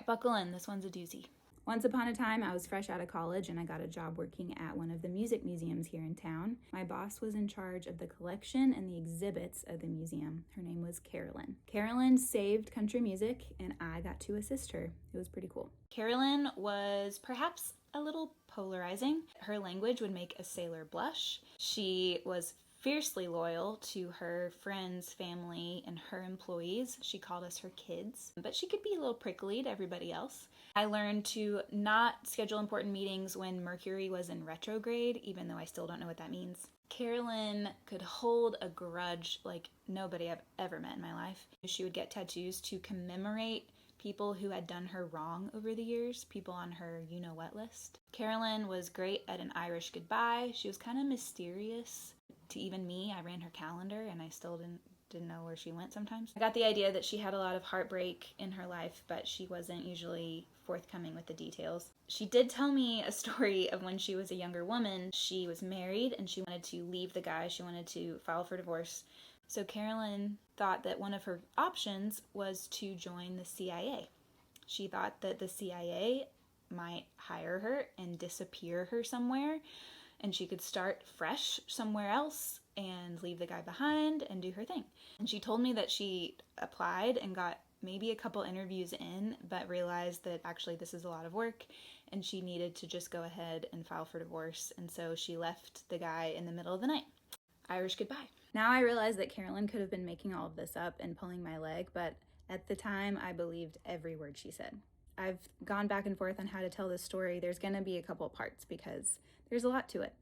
right, buckle in. This one's a doozy. Once upon a time, I was fresh out of college and I got a job working at one of the music museums here in town. My boss was in charge of the collection and the exhibits of the museum. Her name was Carolyn. Carolyn saved country music and I got to assist her. It was pretty cool. Carolyn was perhaps a little polarizing. Her language would make a sailor blush. She was fiercely loyal to her friends, family, and her employees. She called us her kids, but she could be a little prickly to everybody else. I learned to not schedule important meetings when Mercury was in retrograde, even though I still don't know what that means. Carolyn could hold a grudge like nobody I've ever met in my life. She would get tattoos to commemorate people who had done her wrong over the years, people on her you-know-what list. Carolyn was great at an Irish goodbye. She was kind of mysterious. To even me, I ran her calendar and I still didn't know where she went sometimes. I got the idea that she had a lot of heartbreak in her life, but she wasn't usually forthcoming with the details. She did tell me a story of when she was a younger woman. She was married and she wanted to leave the guy. She wanted to file for divorce. So Carolyn thought that one of her options was to join the CIA. She thought that the CIA might hire her and disappear her somewhere, and she could start fresh somewhere else and leave the guy behind and do her thing. And she told me that she applied and got maybe a couple interviews in, but realized that actually this is a lot of work and she needed to just go ahead and file for divorce. And so she left the guy in the middle of the night. Irish goodbye. Now I realize that Carolyn could have been making all of this up and pulling my leg, but at the time I believed every word she said. I've gone back and forth on how to tell this story. There's going to be a couple parts because there's a lot to it.